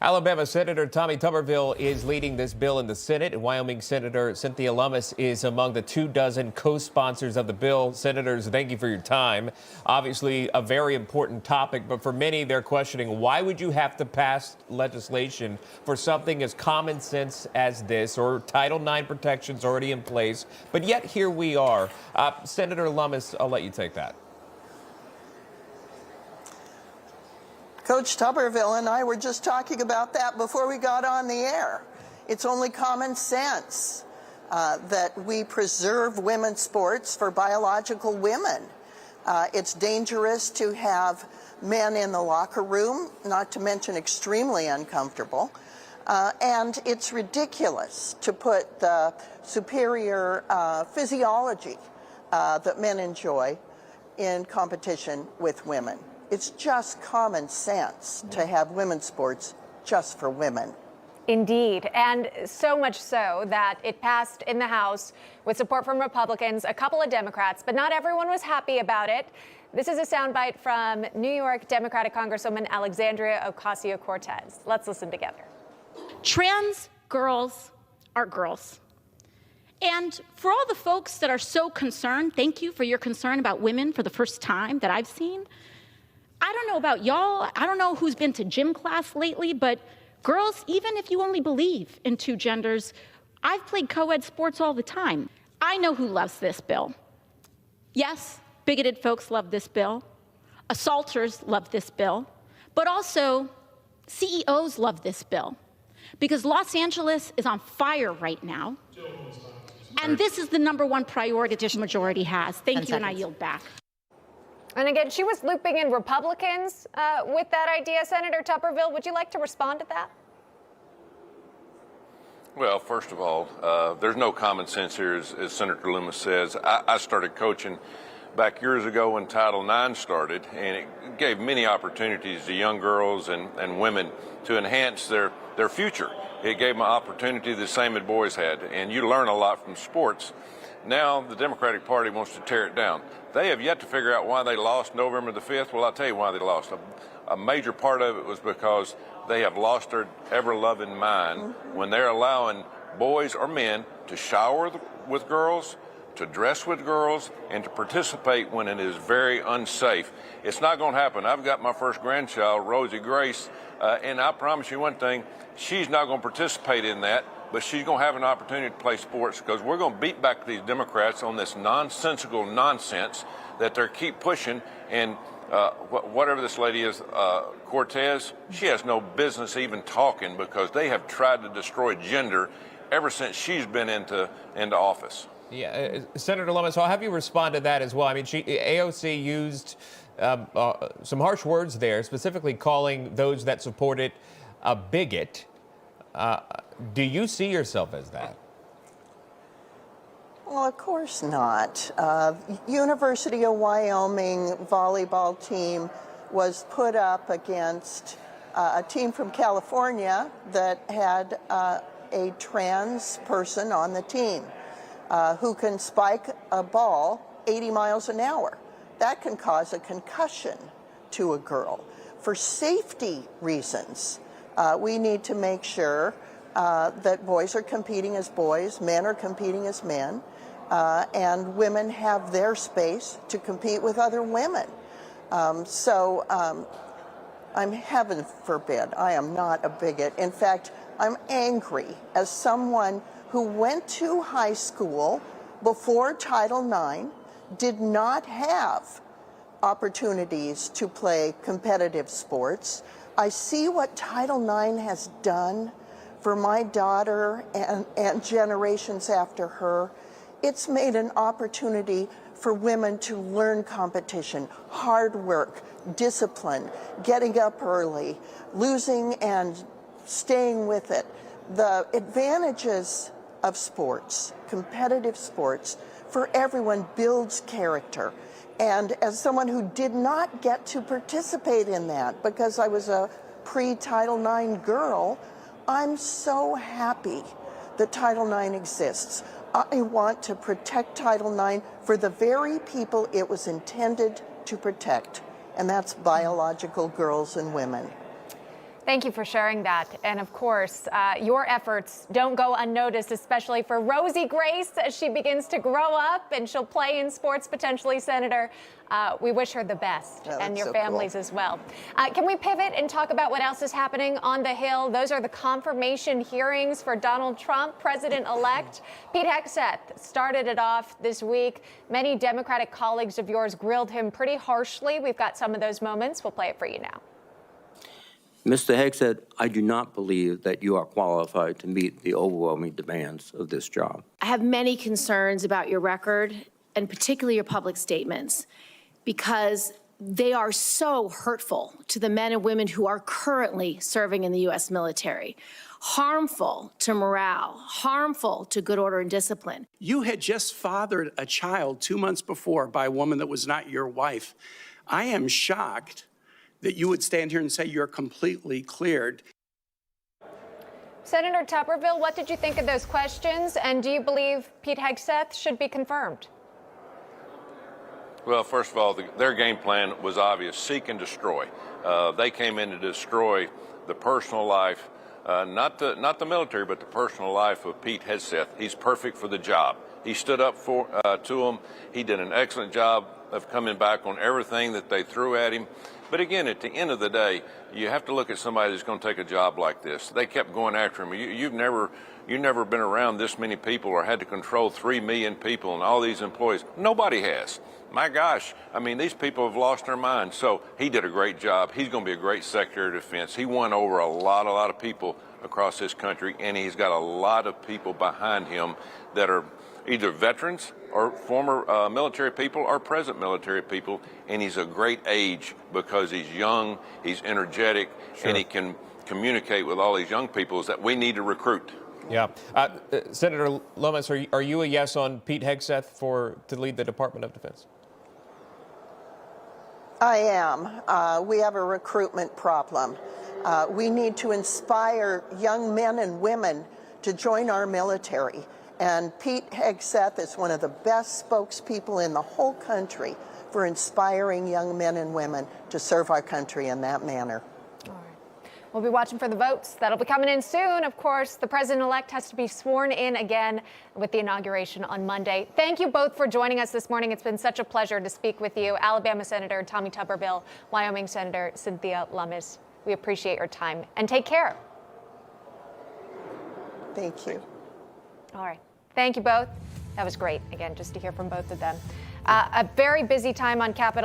Alabama Senator Tommy Tuberville is leading this bill in the Senate, and Wyoming Senator Cynthia Lummis is among the 24 co-sponsors of the bill. Senators, thank you for your time. Obviously, a very important topic, but for many, they're questioning, why would you have to pass legislation for something as common sense as this, or Title IX protections already in place? But yet, here we are. Senator Lummis, I'll let you take that. Coach Tuberville and I were just talking about that before we got on the air. It's only common sense that we preserve women's sports for biological women. It's dangerous to have men in the locker room, not to mention extremely uncomfortable. And it's ridiculous to put the superior physiology that men enjoy in competition with women. It's just common sense to have women's sports just for women. Indeed, and so much so that it passed in the House with support from Republicans, a couple of Democrats, but not everyone was happy about it. This is a soundbite from New York Democratic Congresswoman Alexandria Ocasio-Cortez. Let's listen together. Trans girls are girls. And for all the folks that are so concerned, thank you for your concern about women for the first time that I've seen. I don't know about y'all, I don't know who's been to gym class lately, but girls, even if you only believe in two genders, I've played co-ed sports all the time. I know who loves this bill. Yes, bigoted folks love this bill. Assaulters love this bill. But also, CEOs love this bill. Because Los Angeles is on fire right now. And this is the #1 priority this majority has. Thank you, and I yield back. And again, she was looping in Republicans with that idea. Senator Tuberville, would you like to respond to that? Well, first of all, there's no common sense here, as Senator Lummis says. I started coaching back years ago when Title IX started, and it gave many opportunities to young girls and women to enhance their future. It gave them an opportunity the same as boys had, and you learn a lot from sports. Now the Democratic Party wants to tear it down. They have yet to figure out why they lost November the 5th. Well, I'll tell you why they lost. A major part of it was because they have lost their ever-loving mind when they're allowing boys or men to shower with girls, to dress with girls, and to participate when it is very unsafe. It's not going to happen. I've got my first grandchild, Rosie Grace, and I promise you one thing, she's not going to participate in that. But she's going to have an opportunity to play sports because we're going to beat back these Democrats on this nonsensical nonsense that they keep pushing. And whatever this lady is, Cortez, she has no business even talking because they have tried to destroy gender ever since she's been into office. Yeah, Senator Lummis, I'll have you respond to that as well. I mean, AOC used some harsh words there, specifically calling those that support it a bigot. Do you see yourself as that? Well, of course not. University of Wyoming volleyball team was put up against a team from California that had a trans person on the team who can spike a ball 80 miles an hour. That can cause a concussion to a girl. For safety reasons, we need to make sure that boys are competing as boys, men are competing as men, and women have their space to compete with other women. I'm heaven forbid, I am not a bigot. In fact, I'm angry as someone who went to high school before Title IX, did not have opportunities to play competitive sports. I see what Title IX has done for my daughter and generations after her. It's made an opportunity for women to learn competition, hard work, discipline, getting up early, losing and staying with it. The advantages of sports, competitive sports, for everyone builds character. And as someone who did not get to participate in that because I was a pre-Title IX girl, I'm so happy that Title IX exists. I want to protect Title IX for the very people it was intended to protect, and that's biological girls and women. Thank you for sharing that. And of course, your efforts don't go unnoticed, especially for Rosie Grace as she begins to grow up and she'll play in sports potentially, Senator. We wish her the best, and your families as well. Can we pivot and talk about what else is happening on the Hill? Those are the confirmation hearings for Donald Trump, president-elect. Pete Hegseth started it off this week. Many Democratic colleagues of yours grilled him pretty harshly. We've got some of those moments. We'll play it for you now. Mr. Hegseth, I do not believe that you are qualified to meet the overwhelming demands of this job. I have many concerns about your record, and particularly your public statements, because they are so hurtful to the men and women who are currently serving in the U.S. military, harmful to morale, harmful to good order and discipline. You had just fathered a child 2 months before by a woman that was not your wife. I am shocked that you would stand here and say you're completely cleared. Senator Tuberville, what did you think of those questions? And do you believe Pete Hegseth should be confirmed? Well, first of all, their game plan was obvious: seek and destroy. They came in to destroy the personal life, not the military, but the personal life of Pete Hegseth. He's perfect for the job. He stood up to them. He did an excellent job of coming back on everything that they threw at him. But again, at the end of the day, you have to look at somebody that's going to take a job like this. They kept going after him. You've never been around this many people or had to control 3 million people and all these employees. Nobody has. My gosh, I mean, these people have lost their minds. So he did a great job. He's going to be a great Secretary of Defense. He won over a lot of people across this country, and he's got a lot of people behind him that are either veterans or former military people or present military people, and he's a great age because he's young, he's energetic, and he can communicate with all these young people that we need to recruit. Yeah. Senator Lummis, are you a yes on Pete Hegseth to lead the Department of Defense? I am. We have a recruitment problem. We need to inspire young men and women to join our military. And Pete Hegseth is one of the best spokespeople in the whole country for inspiring young men and women to serve our country in that manner. All right. We'll be watching for the votes. That'll be coming in soon. Of course, the president-elect has to be sworn in again with the inauguration on Monday. Thank you both for joining us this morning. It's been such a pleasure to speak with you. Alabama Senator Tommy Tuberville, Wyoming Senator Cynthia Lummis. We appreciate your time, and take care. Thank you. All right. Thank you both. That was great, again, just to hear from both of them. A very busy time on Capitol.